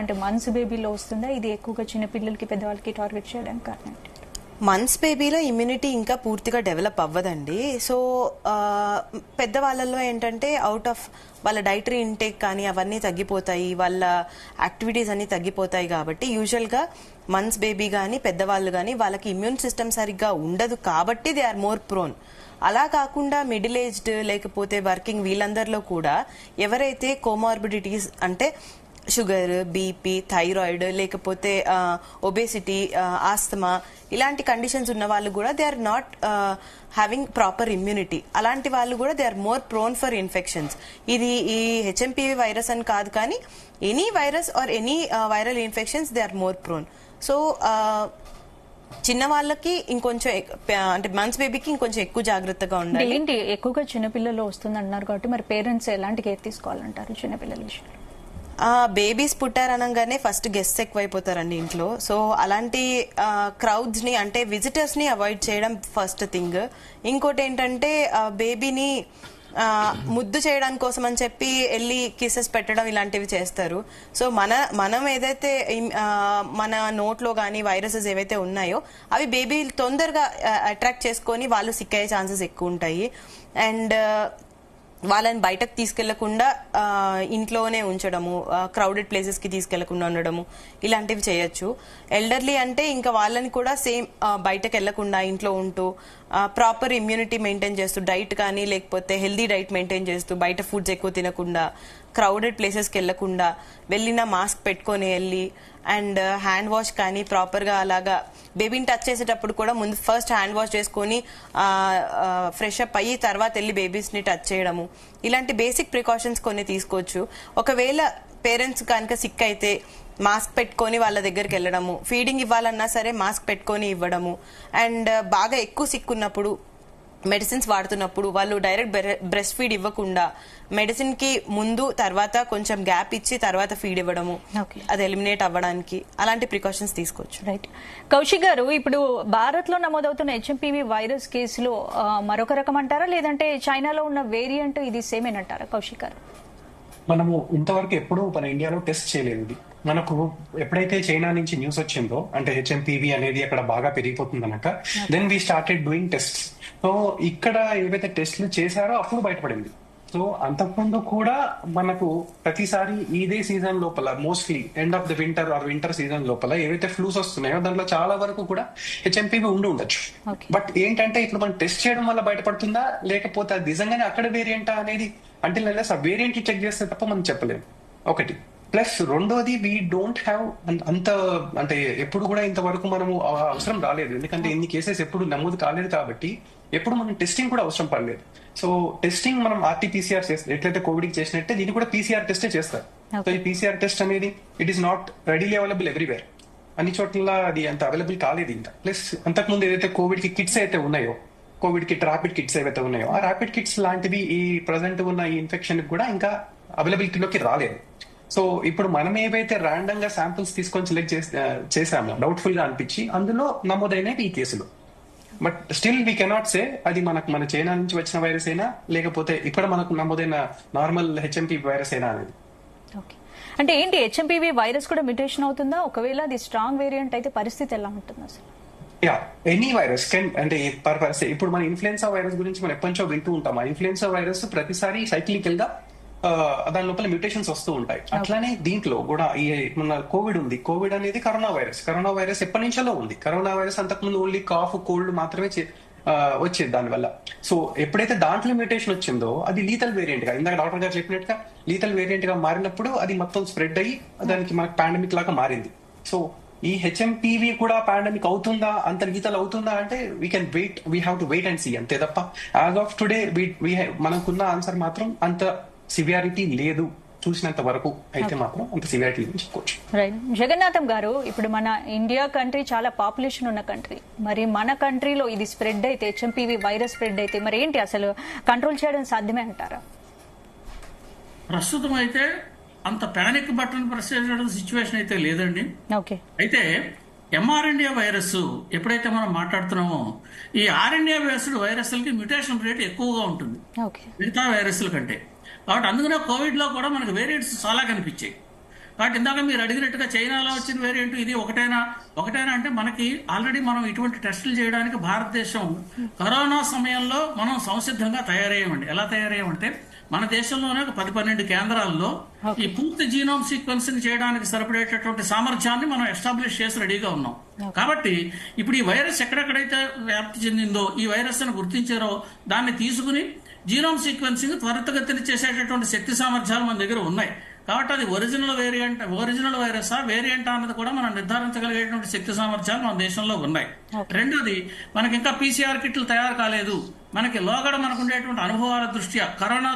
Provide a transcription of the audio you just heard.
అంటే మంత్స్ బేబీలో వస్తుందా ఇది ఎక్కువగా చిన్న పిల్లలకి పెద్దవాళ్ళకి టార్గెట్ చేయడానికి కారణం? మంత్స్ బేబీలో ఇమ్యూనిటీ ఇంకా పూర్తిగా డెవలప్ అవ్వదండి. సో పెద్దవాళ్ళలో ఏంటంటే అవుట్ ఆఫ్ వాళ్ళ డైటరీ ఇంటేక్ కానీ అవన్నీ తగ్గిపోతాయి, వాళ్ళ యాక్టివిటీస్ అన్ని తగ్గిపోతాయి. కాబట్టి యూజువల్గా మంత్స్ బేబీ కానీ పెద్దవాళ్ళు కానీ వాళ్ళకి ఇమ్యూన్ సిస్టమ్ సరిగ్గా ఉండదు కాబట్టి దే ఆర్ మోర్ ప్రోన్. అలా కాకుండా మిడిల్ ఏజ్డ్ లేకపోతే వర్కింగ్ వీళ్ళందరిలో కూడా ఎవరైతే కోమార్బిడిటీస్ అంటే షుగర్, బీపీ, థైరాయిడ్ లేకపోతే ఒబేసిటీ, ఆస్తమా ఇలాంటి కండిషన్స్ ఉన్న వాళ్ళు కూడా they are not having proper immunity. అలాంటి వాళ్ళు కూడా they are more prone for infections. ఇది ఈ హెచ్ఎంపీవీ వైరస్ అని కాదు కానీ any virus or any viral infections they are more prone. So చిన్న వాళ్ళకి ఇంకొంచెం అంటే మంత్స్ బేబీకి ఇంకొంచెం ఎక్కువ జాగ్రత్తగా ఉండాలి. ఏంటి ఎక్కువగా చిన్నపిల్లలు వస్తుంది అంటున్నారు కాబట్టి మరి పేరెంట్స్ ఎలాంటి కేర్ తీసుకోవాలంటారు చిన్నపిల్లల విషయంలో? బేబీస్ పుట్టారనగానే ఫస్ట్ గెస్ట్స్ ఎక్కువైపోతారండి ఇంట్లో. సో అలాంటి క్రౌడ్స్ ని అంటే విజిటర్స్ ని అవాయిడ్ చేయడం ఫస్ట్ థింగ్. ఇంకోటి ఏంటంటే బేబీని ముద్దు చేయడానికి కోసం అని చెప్పి వెళ్ళి కిసెస్ పెట్టడం ఇలాంటివి చేస్తారు. సో మనం ఏదైతే మన నోట్లో కానీ వైరసెస్ ఏవైతే ఉన్నాయో అవి బేబీ తొందరగా అట్రాక్ట్ చేసుకొని వాళ్ళు సిక్ అయ్యే ఛాన్సెస్ ఎక్కువ ఉంటాయి. అండ్ వాళ్ళని బయటకు తీసుకెళ్లకుండా ఇంట్లోనే ఉంచడము, క్రౌడెడ్ ప్లేసెస్ కి తీసుకెళ్లకుండా ఉండడము ఇలాంటివి చేయొచ్చు. ఎల్డర్లీ అంటే ఇంకా వాళ్ళని కూడా సేమ్ బయటకు వెళ్లకుండా ఇంట్లో ఉంటూ ప్రాపర్ ఇమ్యూనిటీ మెయింటైన్ చేస్తూ డైట్ కానీ లేకపోతే హెల్దీ డైట్ మెయింటైన్ చేస్తూ బయట ఫుడ్స్ ఎక్కువ తినకుండా క్రౌడెడ్ ప్లేసెస్కి వెళ్లకుండా వెళ్ళిన మాస్క్ పెట్టుకొని వెళ్ళి అండ్ హ్యాండ్ వాష్ కానీ ప్రాపర్గా అలాగా బేబీని టచ్ చేసేటప్పుడు కూడా ముందు ఫస్ట్ హ్యాండ్ వాష్ చేసుకొని ఫ్రెష్ అప్ అయ్యి తర్వాత వెళ్ళి బేబీస్ని టచ్ చేయడము ఇలాంటి బేసిక్ ప్రికాషన్స్ కొన్ని తీసుకోవచ్చు. ఒకవేళ పేరెంట్స్ కనుక సిక్ అయితే మాస్క్ పెట్టుకొని వాళ్ళ దగ్గరికి వెళ్ళడము, ఫీడింగ్ ఇవ్వాలన్నా సరే మాస్క్ పెట్టుకొని ఇవ్వడము. అండ్ బాగా ఎక్కువ సిక్ ఉన్నప్పుడు మెడిసిన్స్ వాడుతున్నప్పుడు వాళ్ళు డైరెక్ట్ బ్రెస్ట్ ఫీడ్ ఇవ్వకుండా మెడిసిన్ కి ముందు తర్వాత కొంచెం గ్యాప్ ఇచ్చి తర్వాత ఫీడ్ ఇవ్వడము, అది ఎలిమినేట్ అవ్వడానికి అలాంటి ప్రికాషన్స్ తీసుకోవచ్చు. రైట్. కౌశిక్ గారు, ఇప్పుడు భారత్ లో నమోదవుతున్న హెచ్ఎంపీవీ వైరస్ కేసులో మరొక రకం అంటారా లేదంటే చైనాలో ఉన్న వేరియంట్ ఇది సేమ్ అంటారా? కౌశిక్ గారు, మనము ఇంతవరకు ఎప్పుడూ మన ఇండియాలో టెస్ట్ చేయలేదు. మనకు ఎప్పుడైతే చైనా నుంచి న్యూస్ వచ్చిందో అంటే హెచ్ఎంపీవీ అనేది అక్కడ బాగా పెరిగిపోతుందనక then we started doing test. So ఇక్కడ ఏవైతే టెస్ట్లు చేశారో అప్పుడు బయటపడింది. సో అంతకుముందు కూడా మనకు ప్రతిసారి ఇదే సీజన్ లోపల mostly end of the winter are winter season లోపల ఏవైతే ఫ్లూస్ వస్తున్నాయో దాంట్లో చాలా వరకు కూడా హెచ్ఎంపీవీ ఉండి ఉండొచ్చు. బట్ ఏంటంటే ఇప్పుడు మనం టెస్ట్ చేయడం వల్ల బయటపడుతుందా లేకపోతే అది నిజంగానే అక్కడ వేరియంటా అనేది అంటే ఆ వేరియంట్ చెక్ చేస్తే తప్ప మనం చెప్పలేము. ఒకటి ప్లస్ రెండోది వీ డోంట్ హ్యావ్ అంత అంటే ఎప్పుడు కూడా ఇంతవరకు మనము అవసరం రాలేదు. ఎందుకంటే ఇన్ని కేసెస్ ఎప్పుడు నమోదు కాలేదు కాబట్టి ఎప్పుడు మనం టెస్టింగ్ కూడా అవసరం పడలేదు. సో టెస్టింగ్ మనం ఆర్టీపీసీఆర్ చేస్తే ఎట్లయితే కోవిడ్ కి చేసినట్టే దీన్ని కూడా పీసీఆర్ టెస్టే చేస్తారు. సో ఈ పీసీఆర్ టెస్ట్ అనేది it is not readily available everywhere. అన్ని చోట్ల అది అంత అవైలబుల్ కాలేదు ఇంకా. ప్లస్ అంతకుముందు ఏదైతే కోవిడ్ కి కిట్స్ అయితే ఉన్నాయో, కోవిడ్ కిట్ ర్యాపిడ్ కిట్స్ ఏవైతే ఉన్నాయో ఆ ర్యాపిడ్ కిట్స్ లాంటివి ఈ ప్రజెంట్ ఉన్న ఈ ఇన్ఫెక్షన్ కూడా ఇంకా అవైలబిలిటీలోకి రాలేదు. సో ఇప్పుడు మనం ఏవైతే ర్యాండమ్ గా శాంపిల్స్ తీసుకొని సెలెక్ట్ చేసామో డౌట్ఫుల్ గా అనిపించి అందులో నమోదైనవి ఈ కేసులు. But still we cannot say అది మన చైనా నుంచి వచ్చిన వైరస్ అయినా లేకపోతే ఇక్కడ మనకు నమోదైన నార్మల్ హెచ్ఎంపీ వైరస్ అయినా అనేది. అంటే ఏంటి హెచ్ఎంపీవీ వైరస్ కూడా మ్యుటేషన్ అవుతుందా? ఒకవేళ అది స్ట్రాంగ్ వేరియంట్ అయితే పరిస్థితి ఎలా ఉంటుంది అసలు? ఎనీ వైరస్ కెన్ అంటే ఇప్పుడు మన ఇన్ఫ్లుయెన్సా వైరస్ గురించి మనం ఎప్పటి నుంచో వింటూ ఉంటాం. ఆ ఇన్ఫ్లుయెన్సా వైరస్ ప్రతిసారి సైక్లికల్ గా దాని లోపల మ్యూటేషన్స్ వస్తూ ఉంటాయి. అట్లానే దీంట్లో కూడా ఈ మన కోవిడ్ ఉంది. కోవిడ్ అనేది కరోనా వైరస్ ఎప్పటి నుంచో ఉంది. కరోనా వైరస్ అంతకుముందు ఓన్లీ కాఫ్ కోల్డ్ మాత్రమే వచ్చేది దానివల్ల. సో ఎప్పుడైతే దాంట్లో మ్యూటేషన్ వచ్చిందో అది లీతల్ వేరియంట్ గా, ఇందాక డాక్టర్ గారు చెప్పినట్టుగా లీతల్ వేరియంట్ గా మారినప్పుడు అది మొత్తం స్ప్రెడ్ అయ్యి దానికి మనకు పాండమిక్ లాగా మారింది. సో ఈ హెచ్ఎంపీవీ కూడా పాండమిక్ అవుతుందా, అంత లీతల్ అవుతుందా అంటే we can wait, we have to wait and see అంతే తప్ప యాజ్ ఆఫ్ టుడే మనకున్న ఆన్సర్ మాత్రం అంత సివియారిటీ లేదు. చూసినంత వరకు అయితే మాత్రం అంత సివియారిటీ లేదని చెప్పుకోవచ్చు. రైట్. జగన్నాథం గారు, ఇప్పుడు మన ఇండియా కంట్రీ చాలా పాపులేషన్ ఉన్న కంట్రీ, మరి మన కంట్రీలో ఇది స్ప్రెడ్ అయితే హెచ్ఎంపీవీ వైరస్ స్ప్రెడ్ అయితే మరి ఏంటి అసలు కంట్రోల్ చేయడం సాధ్యమే అంటారా? ప్రస్తుతం అయితే అంత పానిక్ బటన్ ప్రెస్ చేయడం సిచ్యువేషన్ అయితే లేదండి. అయితే ఎంఆర్ఎన్ఏ వైరస్ ఎప్పుడైతే మనం మాట్లాడుతున్నామో ఈ ఆర్ఎన్ఏ బేస్డ్ వైరస్లకి మ్యూటేషన్ రేట్ ఎక్కువగా ఉంటుంది మిగతా వైరస్ల కంటే. కాబట్టి అందుకనే కోవిడ్ లో కూడా మనకు వేరియంట్స్ చాలా కనిపించాయి. కాబట్టి ఇందాక మీరు అడిగినట్టుగా చైనాలో వచ్చిన వేరియంట్ ఇది ఒకటేనా అంటే మనకి ఆల్రెడీ మనం ఇటువంటి టెస్టులు చేయడానికి భారతదేశం కరోనా సమయంలో మనం సంసిద్ధంగా తయారయ్యామండి. ఎలా తయారయ్యామంటే మన దేశంలోనే ఒక 10-12 కేంద్రాల్లో ఈ పూర్తి జీనోమ్ సీక్వెన్సింగ్ చేయడానికి సరిపడేటటువంటి సామర్థ్యాన్ని మనం ఎస్టాబ్లిష్ చేసి రెడీగా ఉన్నాం. కాబట్టి ఇప్పుడు ఈ వైరస్ ఎక్కడెక్కడైతే వ్యాప్తి చెందిందో, ఈ వైరస్ అని గుర్తించారో దాన్ని తీసుకుని జీనోమ్ సీక్వెన్సింగ్ త్వరితగతిని చేసేటటువంటి శక్తి సామర్థ్యాలు మన దగ్గర ఉన్నాయి. కాబట్టి అది ఒరిజినల్ వైరసా వేరియంట్ అన్నది కూడా మనం నిర్ధారించగలిగేటువంటి శక్తి సామర్థ్యాలు మన దేశంలో ఉన్నాయి. రెండోది, మనకి ఇంకా PCR కిట్లు తయారు కాలేదు. మనకి లోగడ మనకు ఉండేటువంటి అనుభవాల దృష్ట్యా కరోనా